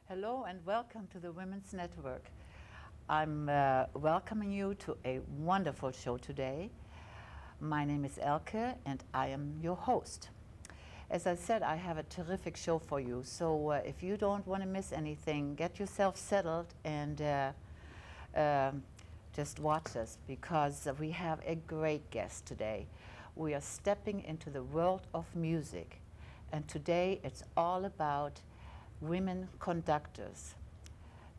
Hello and welcome to the Women's Network. I'm welcoming you to a wonderful show today. My name is Elke and I am your host. As I said, I have a terrific show for you, so if you don't want to miss anything, get yourself settled and just watch us, because we have a great guest today. We are stepping into the world of music, and today it's all about women conductors.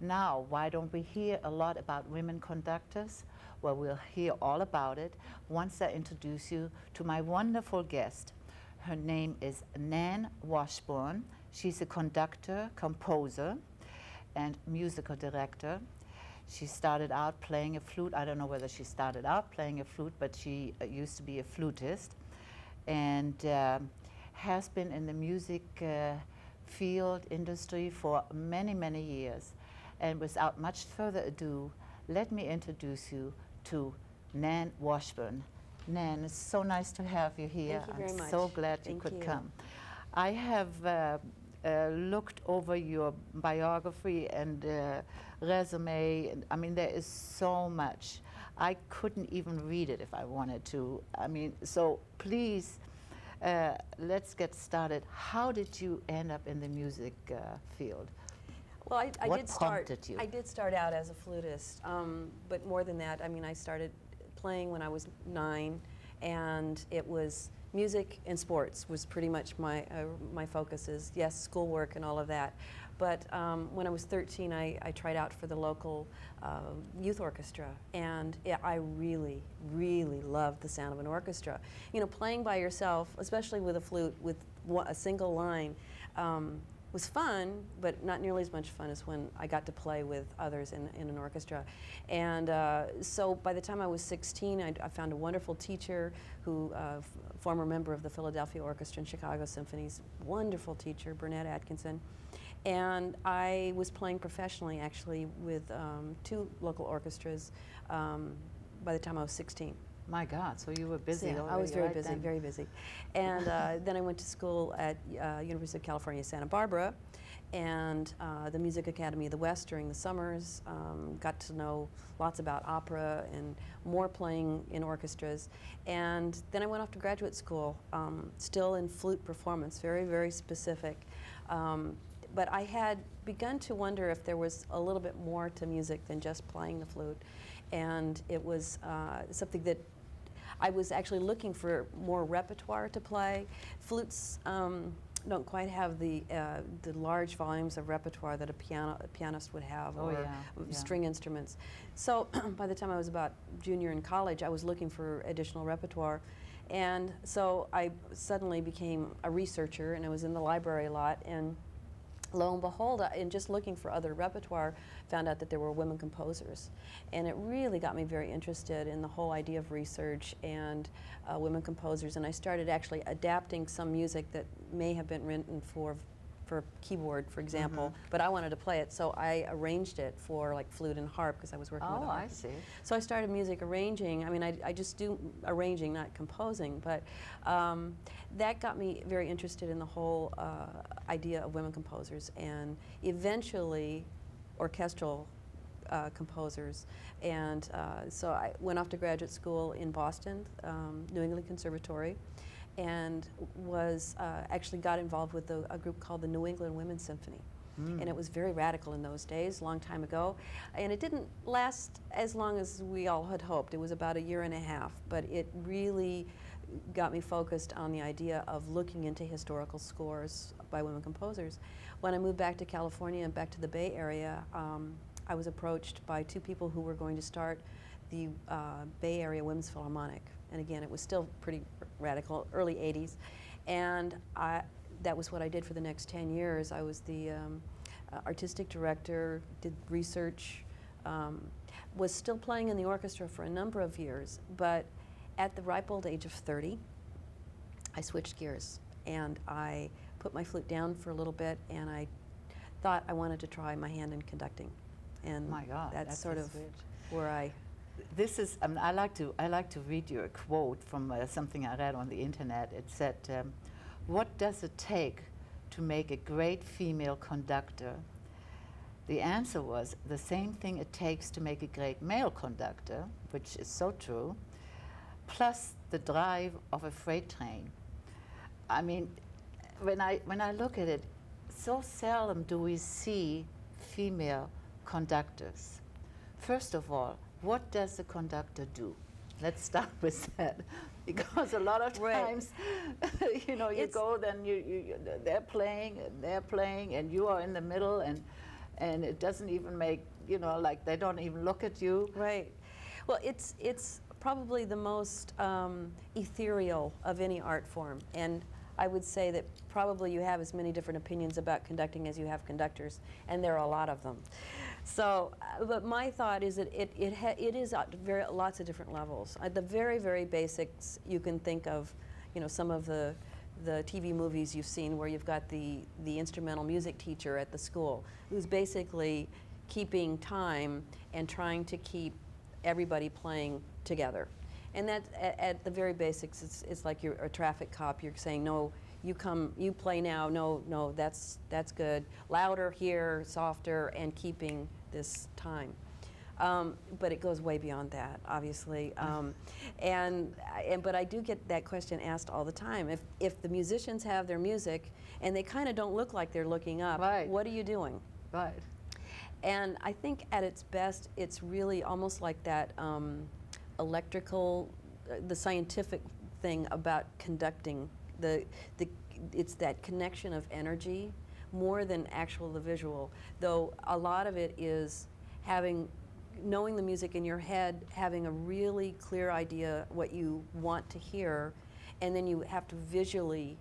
Now, why don't we hear a lot about women conductors? Well, we'll hear all about it once I introduce you to my wonderful guest. Her name is Nan Washburn. She's a conductor, composer, and musical director. She started out playing a flute. I don't know whether she started out playing a flute, but she used to be a flutist, and has been in the music field industry for many, many years. And without much further ado, let me introduce you to Nan Washburn. Nan, it's so nice to have you here. Thank you very much. I'm so glad you could come. I have looked over your biography and resume, and I mean, there is so much. I couldn't even read it if I wanted to. I mean, so please, let's get started. How did you end up in the music field? Well, What prompted you? I did start out as a flutist, but more than that, I mean, I started playing when I was 9, and it was music and sports was pretty much my focuses. Yes, schoolwork and all of that. But when I was 13, I tried out for the local youth orchestra, and I really, really loved the sound of an orchestra. You know, playing by yourself, especially with a flute with a single line, was fun, but not nearly as much fun as when I got to play with others in an orchestra. And so by the time I was 16, I found a wonderful teacher who, former member of the Philadelphia Orchestra and Chicago Symphonies, wonderful teacher, Burnett Atkinson. And I was playing professionally, actually, with 2 local orchestras by the time I was 16. My God, so you were busy Yeah, already, I was very right busy, then? very busy. And then I went to school at University of California, Santa Barbara, and the Music Academy of the West during the summers. Got to know lots about opera and more playing in orchestras. And then I went off to graduate school, still in flute performance, very, very specific. But I had begun to wonder if there was a little bit more to music than just playing the flute. And it was something that I was actually looking for more repertoire to play. Flutes don't quite have the large volumes of repertoire that a pianist would have, or string instruments. So by the time I was about junior in college, I was looking for additional repertoire. And so I suddenly became a researcher, and I was in the library a lot. And lo and behold, in just looking for other repertoire, found out that there were women composers. And it really got me very interested in the whole idea of research and women composers. And I started actually adapting some music that may have been written for keyboard, for example, but I wanted to play it, so I arranged it for like flute and harp, because I was working with a harp. I see. So I started music arranging. I mean, I just do arranging, not composing, but that got me very interested in the whole idea of women composers, and eventually orchestral composers. And so I went off to graduate school in Boston, New England Conservatory, and was actually got involved with a group called the New England Women's Symphony. And it was very radical in those days, a long time ago. And it didn't last as long as we all had hoped. It was about 1.5 years, but it really got me focused on the idea of looking into historical scores by women composers. When I moved back to California and back to the Bay Area, I was approached by 2 people who were going to start the Bay Area Women's Philharmonic. And again, it was still pretty radical, early 80s. And that was what I did for the next 10 years. I was the artistic director, did research, was still playing in the orchestra for a number of years. But at the ripe old age of 30, I switched gears. And I put my flute down for a little bit, and I thought I wanted to try my hand in conducting. And My God, that's sort of great. where I This is, I like to read you a quote from something I read on the internet. It said, what does it take to make a great female conductor? The answer was the same thing it takes to make a great male conductor, which is so true, plus the drive of a freight train. I mean, when I look at it, so seldom do we see female conductors. First of all, what does the conductor do? Let's start with that, because a lot of times, you know, you go, then they're playing, and you are in the middle, and it doesn't even make, you know, like they don't even look at you. Right. Well, it's probably the most ethereal of any art form, and I would say that probably you have as many different opinions about conducting as you have conductors, and there are a lot of them. So, but my thought is that it is at lots of different levels. At the very, very basics, you can think of, you know, some of the TV movies you've seen where you've got the instrumental music teacher at the school who's basically keeping time and trying to keep everybody playing together. And that, at the very basics, it's like you're a traffic cop. You're saying, no, you play now. No, that's good. Louder here, softer, and keeping this time. But it goes way beyond that, obviously. But I do get that question asked all the time. If the musicians have their music and they kind of don't look like they're looking up, what are you doing? Right. And I think at its best, it's really almost like that electrical, the scientific thing about conducting. It's that connection of energy more than the visual. Though a lot of it is knowing the music in your head, having a really clear idea what you want to hear, and then you have to visually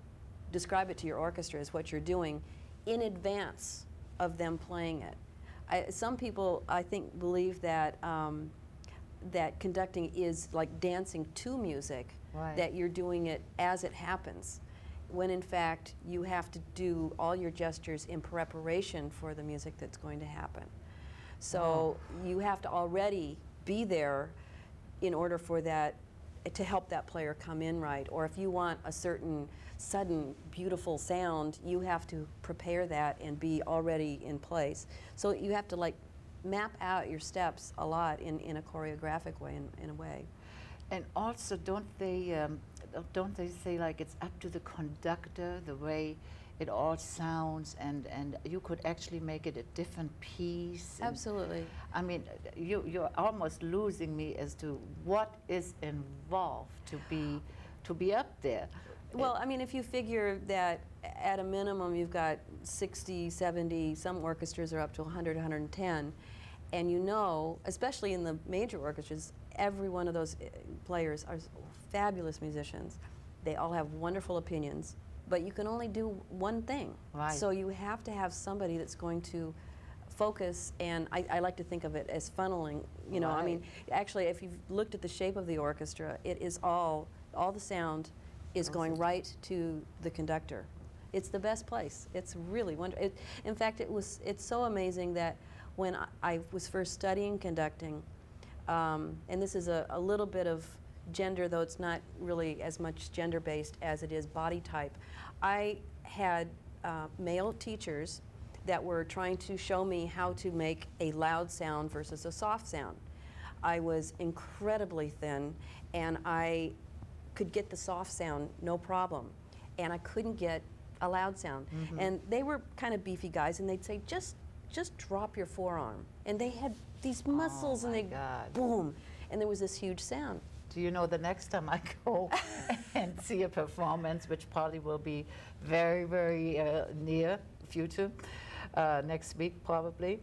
describe it to your orchestra as what you're doing in advance of them playing it. Some people, I think, believe that that conducting is like dancing to music, that you're doing it as it happens, when in fact you have to do all your gestures in preparation for the music that's going to happen. So you have to already be there in order for that, to help that player come in right. Or if you want a certain sudden beautiful sound, you have to prepare that and be already in place. So you have to like map out your steps a lot in a choreographic way, in a way. And also, don't they say like it's up to the conductor the way it all sounds, and you could actually make it a different piece? Absolutely. I mean, you're almost losing me as to what is involved to be up there. Well, I mean, if you figure that at a minimum you've got 60, 70, some orchestras are up to 100, 110, and you know, especially in the major orchestras, every one of those players are fabulous musicians. They all have wonderful opinions, but you can only do one thing. Right. So you have to have somebody that's going to focus, and I like to think of it as funneling. You know, I mean, actually, if you've looked at the shape of the orchestra, it is all the sound is going right to the conductor. It's the best place. It's really wonderful. In fact, it's so amazing that when I was first studying conducting, and this is a little bit of gender, though it's not really as much gender-based as it is body type, I had male teachers that were trying to show me how to make a loud sound versus a soft sound. I was incredibly thin, and I could get the soft sound no problem, and I couldn't get a loud sound. And they were kind of beefy guys, and they'd say, just drop your forearm. And they had these muscles, and they boom, and there was this huge sound. Do you know, the next time I go and see a performance, which probably will be very, very near future, next week probably,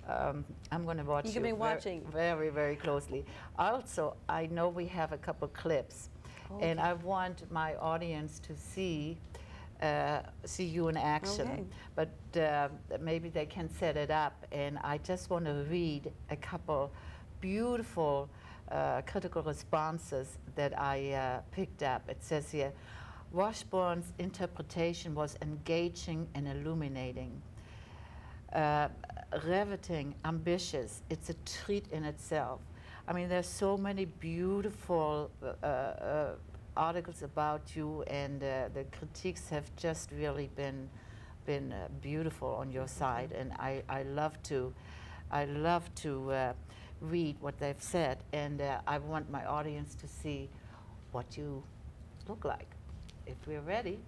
I'm going to watch you. You're going to be watching. Very, very closely. Also, I know we have a couple clips, and I want my audience to see you in action. But maybe they can set it up, and I just want to read a couple beautiful critical responses that I picked up. It says here, Washburn's interpretation was engaging and illuminating, riveting, ambitious. It's a treat in itself. I mean, there's so many beautiful articles about you, and the critiques have just really been been beautiful on your side, and I love to read what they've said, and I want my audience to see what you look like. If we're ready.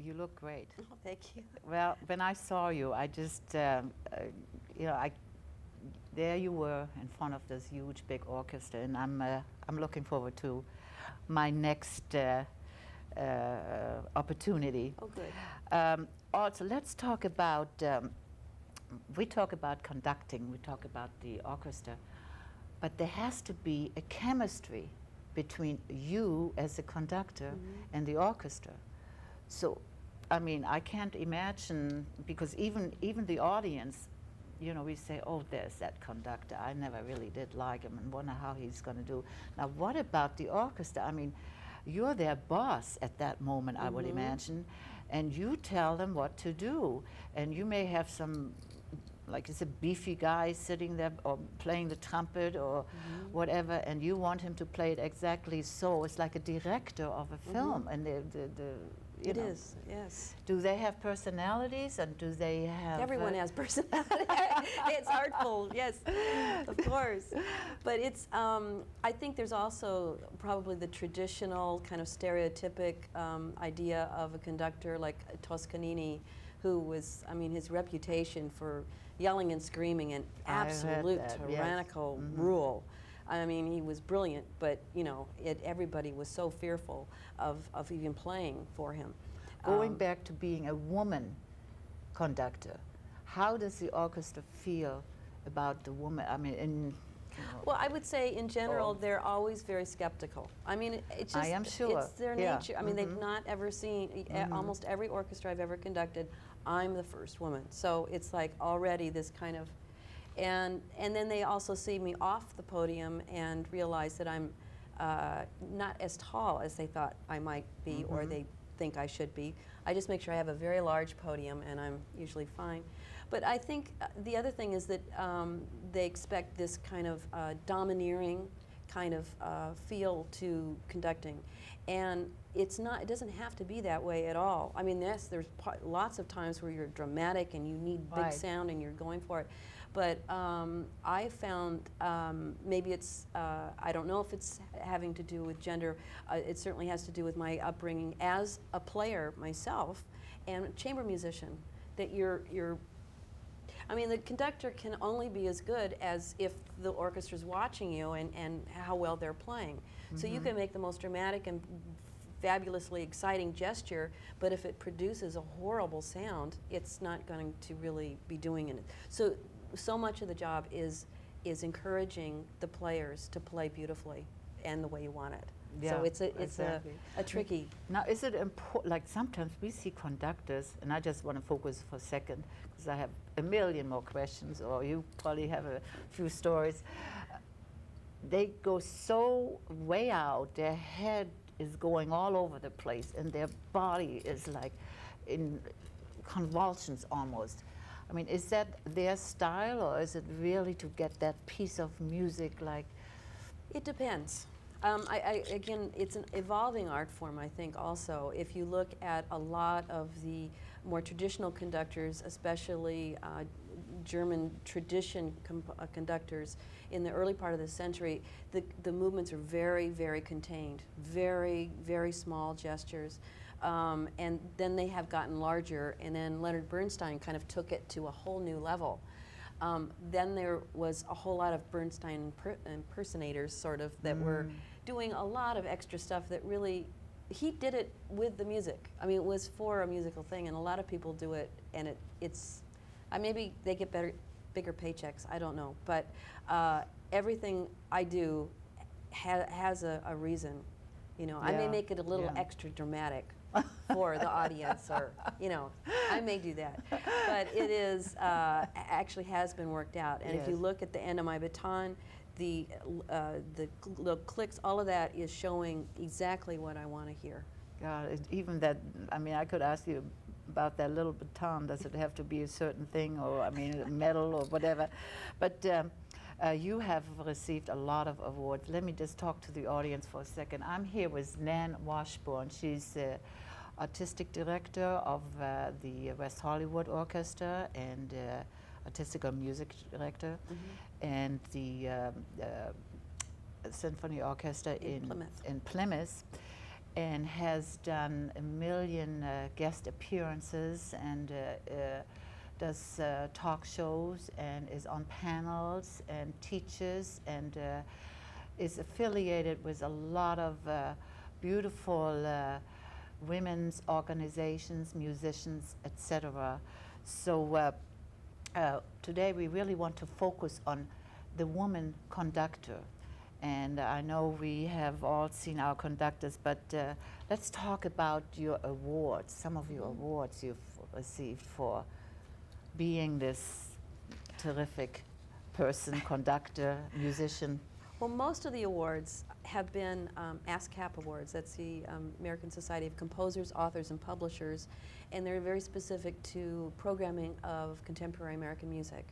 You look great. Oh, thank you. Well, when I saw you, I just, you know, there you were in front of this huge, big orchestra, and I'm looking forward to my next opportunity. Oh, good. Also, let's talk about, we talk about conducting, we talk about the orchestra, but there has to be a chemistry between you as a conductor and the orchestra. So, I mean, I can't imagine, because even the audience, you know, we say, oh, there's that conductor. I never really did like him and wonder how he's going to do. Now, what about the orchestra? I mean, you're their boss at that moment, I would imagine, and you tell them what to do. And you may have some, like it's a beefy guy sitting there or playing the trumpet or whatever, and you want him to play it exactly so. It's like a director of a film, and you know. It is, yes. Do they have personalities, and do they have... Everyone has personality. It's artful, yes, of course. But it's, I think there's also probably the traditional kind of stereotypic idea of a conductor like Toscanini, who was, I mean, his reputation for yelling and screaming and absolute tyrannical rule. I mean, he was brilliant, but you know, everybody was so fearful of even playing for him. Going back to being a woman conductor, how does the orchestra feel about the woman? I mean, in you know, well, I would say in general they're always very skeptical. I mean, it's just I am sure. It's their nature. I mean, they've not ever seen almost every orchestra I've ever conducted. I'm the first woman, so it's like already this kind of. And then they also see me off the podium and realize that I'm not as tall as they thought I might be or they think I should be. I just make sure I have a very large podium, and I'm usually fine. But I think the other thing is that they expect this kind of domineering kind of feel to conducting. And it's not, it doesn't have to be that way at all. I mean, yes, there's lots of times where you're dramatic and you need big sound and you're going for it. But I found maybe it's, I don't know if it's having to do with gender. It certainly has to do with my upbringing as a player myself and a chamber musician. That I mean, the conductor can only be as good as if the orchestra's watching you and how well they're playing. So you can make the most dramatic and fabulously exciting gesture, but if it produces a horrible sound, it's not going to really be doing it. So much of the job is encouraging the players to play beautifully and the way you want it. Yeah, so it's exactly. a tricky. Now, is it important? Like sometimes we see conductors, and I just want to focus for a second because I have a million more questions, or you probably have a few stories. They go so way out. Their head is going all over the place, and their body is like in convulsions almost. I mean, is that their style, or is it really to get that piece of music like? It depends. Again, it's an evolving art form, I think, also. If you look at a lot of the more traditional conductors, especially German tradition conductors in the early part of the century, the movements are very, very contained, very, very small gestures. And then they have gotten larger, and then Leonard Bernstein kind of took it to a whole new level. Then there was a whole lot of Bernstein impersonators, sort of, that were doing a lot of extra stuff that really, he did it with the music. I mean, it was for a musical thing, and a lot of people do it, and it's, maybe they get bigger paychecks, I don't know. But everything I do has a reason. You know, I may make it a little extra dramatic for the audience, or, you know, I may do that. But it is, actually has been worked out. And if you Yes. look at the end of my baton, the little clicks, all of that is showing exactly what I want to hear. God, even that, I mean, I could ask you about that little baton. Does it have to be a certain thing, or, I mean, metal or whatever? But you have received a lot of awards. Let me just talk to the audience for a second. I'm here with Nan Washburn. She's artistic director of the West Hollywood Orchestra and artistic or music director, and the Symphony Orchestra in Plymouth, and has done 1 million guest appearances and does talk shows and is on panels and teaches and is affiliated with a lot of beautiful women's organizations, musicians, etc. So today we really want to focus on the woman conductor. And I know we have all seen our conductors, but let's talk about your awards, some of your awards you've received for being this terrific person, conductor, musician. Well, most of the awards have been ASCAP awards. That's the American Society of Composers, Authors, and Publishers, and they're very specific to programming of contemporary American music.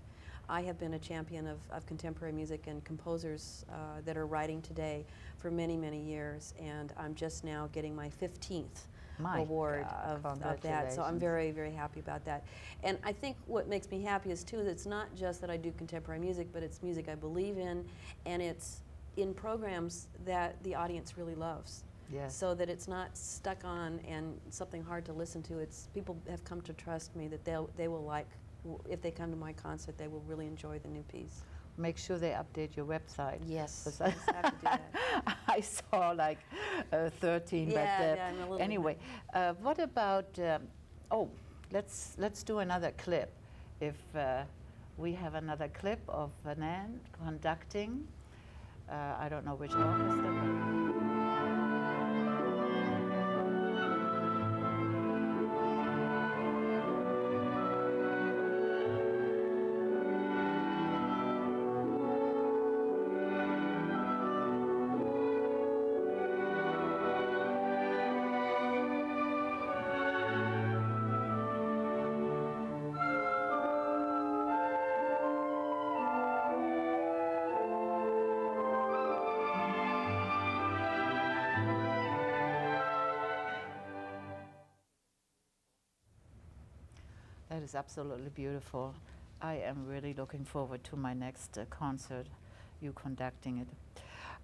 I have been a champion of contemporary music and composers that are writing today for many, many years, and I'm just now getting my 15th award of that, so I'm very, very happy about that. And I think what makes me happy is, too, that it's not just that I do contemporary music, but it's music I believe in, and it's in programs that the audience really loves. Yes. So that it's not stuck on and something hard to listen to. It's people have come to trust me that they will like, if they come to my concert, they will really enjoy the new piece. Make sure they update your website. Yes, I have to do that. I saw like 13, yeah, but I'm a little anyway, what about? Oh, let's do another clip. If we have another clip of Nan conducting, I don't know which orchestra. That is absolutely beautiful. I am really looking forward to my next concert, you conducting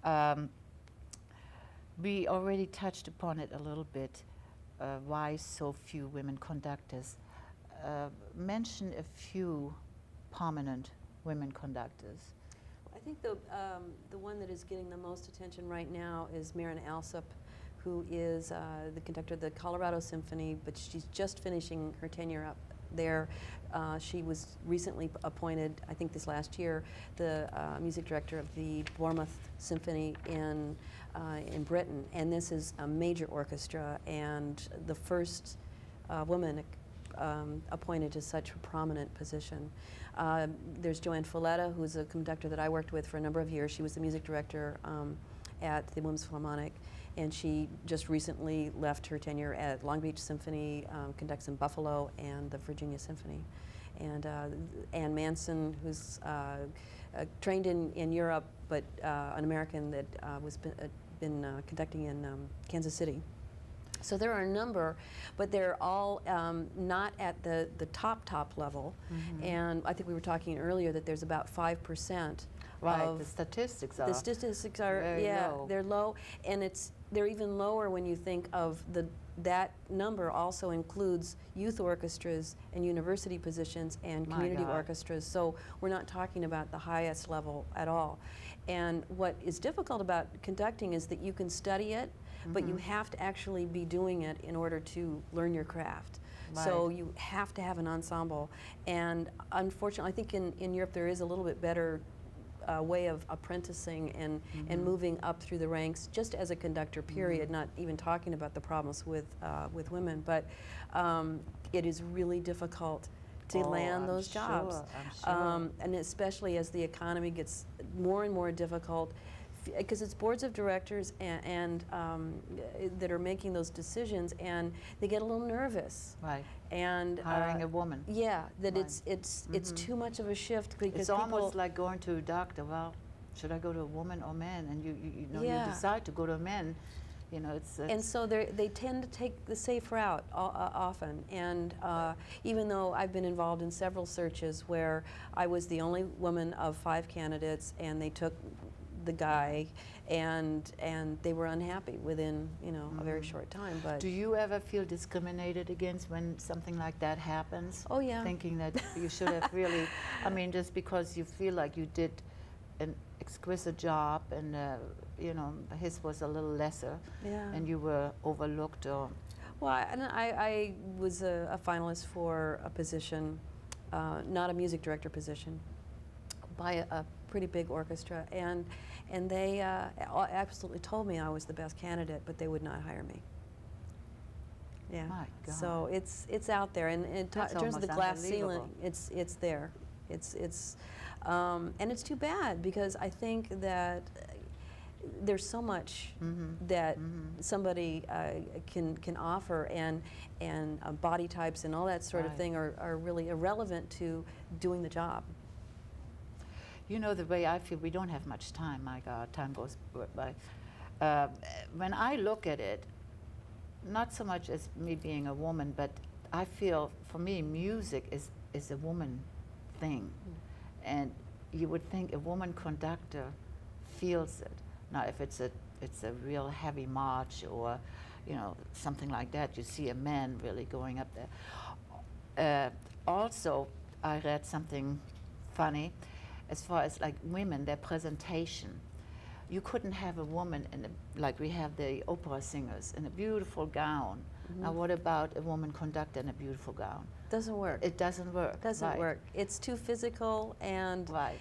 it. We already touched upon it a little bit, why so few women conductors. Mention a few prominent women conductors. I think the one that is getting the most attention right now is Marin Alsop, who is the conductor of the Colorado Symphony, but she's just finishing her tenure up there. She was recently appointed, I think this last year, the music director of the Bournemouth Symphony in Britain. And this is a major orchestra and the first woman appointed to such a prominent position. There's Joanne Folletta, who's a conductor that I worked with for a number of years. She was the music director at the Women's Philharmonic, and she just recently left her tenure at Long Beach Symphony, conducts in Buffalo, and the Virginia Symphony. And Ann Manson, who's trained in Europe, but an American that was been conducting in Kansas City. So there are a number, but they're all not at the top level. And I think we were talking earlier that there's about 5%. Right, the statistics are. The statistics are, low. They're low, and they're even lower when you think of that number also includes youth orchestras and university positions and community orchestras. So we're not talking about the highest level at all. And what is difficult about conducting is that you can study it, but you have to actually be doing it in order to learn your craft. Right. So you have to have an ensemble. And unfortunately, I think in Europe there is a little bit better way of apprenticing and moving up through the ranks, just as a conductor, period, not even talking about the problems with women. But it is really difficult to land those jobs. I'm sure. And especially as the economy gets more and more difficult, because it's boards of directors and that are making those decisions, and they get a little nervous. Right. And hiring a woman. Yeah, that Right. it's too much of a shift, because It's almost like going to a doctor. Well, should I go to a woman or man? And you know, Yeah. you decide to go to a man. You know, it's and so they tend to take the safe route often. And even though I've been involved in several searches where I was the only woman of 5 candidates, and they took the guy, and they were unhappy within, you know, a very short time. But do you ever feel discriminated against when something like that happens? Oh, yeah. Thinking that you should have really, I mean, just because you feel like you did an exquisite job, and you know, his was a little lesser, Yeah. and you were overlooked, or Well, I was a finalist for a position, not a music director position, by a pretty big orchestra, and they absolutely told me I was the best candidate, but they would not hire me. Yeah. My God. So it's out there, and in That's terms of the almost glass ceiling, unbelievable. it's there. And it's too bad, because I think that there's so much that somebody can offer, and body types and all that sort of Right. thing are really irrelevant to doing the job. you know, the way I feel, we don't have much time. My God, time goes by. When I look at it, not so much as me being a woman, but I feel, for me, music is a woman thing. And you would think a woman conductor feels it. Now, if it's a real heavy march, or, you know, something like that, you see a man really going up there. Also, I read something funny, as far as like women, their presentation. You couldn't have a woman like we have the opera singers, in a beautiful gown. Now, what about a woman conductor in a beautiful gown? Doesn't work. It doesn't work. Doesn't right. work. It's too physical, and Right.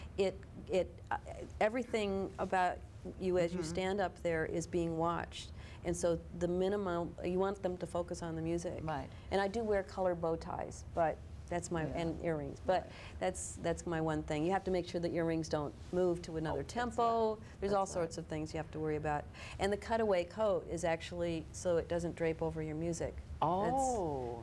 everything about you as you stand up there is being watched. And so the minimum, you want them to focus on the music. Right. And I do wear colored bow ties, but that's my, and earrings, but that's my one thing. You have to make sure that earrings don't move to another tempo. There's all sorts of things you have to worry about. And the cutaway coat is actually so it doesn't drape over your music. Oh,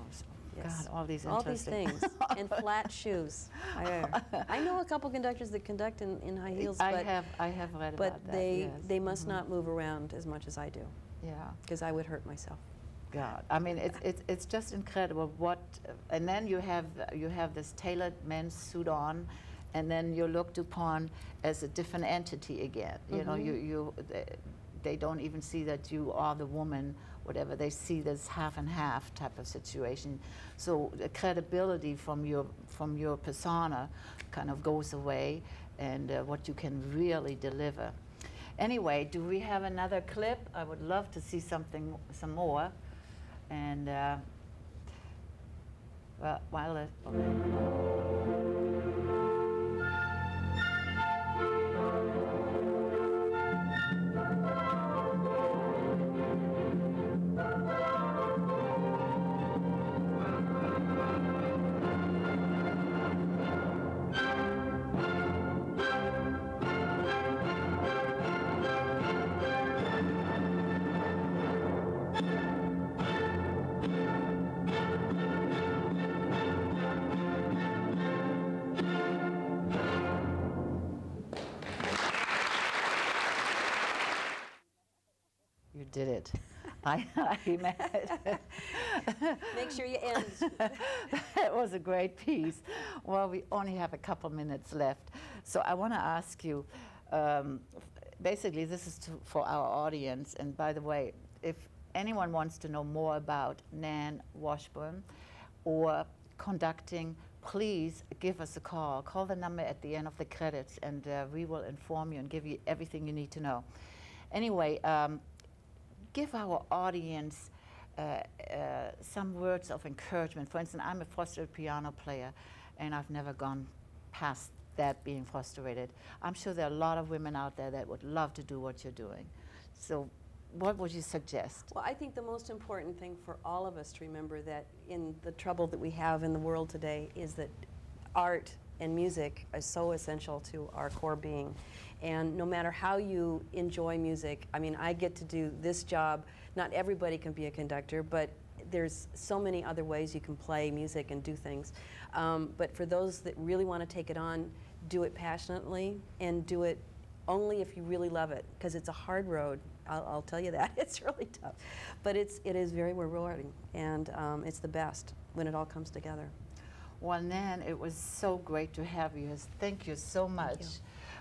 Yes. God, all these All these interesting things. And flat shoes. I know a couple conductors that conduct in high heels, I have read but about that. they must not move around as much as I do, Yeah. because I would hurt myself. God, I mean, it's just incredible what, and then you have this tailored men's suit on, and then you're looked upon as a different entity again. You know, they don't even see that you are the woman, whatever. They see this half and half type of situation. So the credibility from your persona kind of goes away, and what you can really deliver. Anyway, do we have another clip? I would love to see some more. And well, while it, you did it. I Make sure you end. It was a great piece. Well, we only have a couple minutes left. So I want to ask you, basically this is for our audience, and by the way, if anyone wants to know more about Nan Washburn or conducting, please give us a call. Call the number at the end of the credits, and we will inform you and give you everything you need to know. Anyway, give our audience some words of encouragement. For instance, I'm a frustrated piano player, and I've never gone past that being frustrated. I'm sure there are a lot of women out there that would love to do what you're doing. So what would you suggest? Well, I think the most important thing for all of us to remember that in the trouble that we have in the world today is that art and music are so essential to our core being. And no matter how you enjoy music, I mean, I get to do this job. Not everybody can be a conductor, but there's so many other ways you can play music and do things. But for those that really want to take it on, do it passionately and do it only if you really love it, because it's a hard road. I'll tell you that. It's really tough. But it is very rewarding, and it's the best when it all comes together. Well, Nan, it was so great to have you. Thank you so much.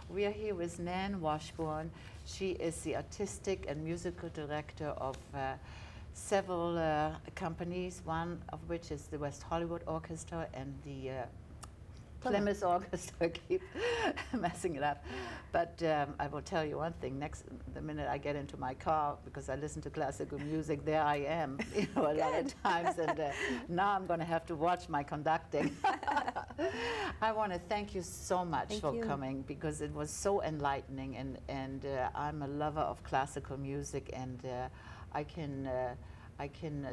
We are here with Nan Washburn. She is the artistic and musical director of several companies, one of which is the West Hollywood Orchestra and the Plymouth Orchestra. I keep messing it up. But I will tell you one thing, the minute I get into my car, because I listen to classical music, there I am, you know, a lot of times, and now I'm going to have to watch my conducting. I want to thank you so much for coming, because it was so enlightening, and I'm a lover of classical music, and I can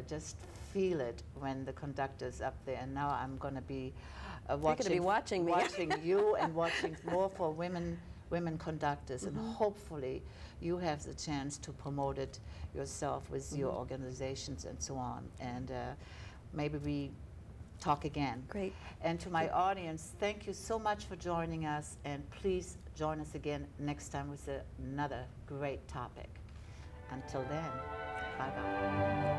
just feel it when the conductor's up there, and now I'm going to be watching me. Watching you and watching more for women conductors, and hopefully you have the chance to promote it yourself with your organizations and so on, and maybe we talk again. Great. And to my audience, thank you so much for joining us, and please join us again next time with another great topic. Until then, bye-bye.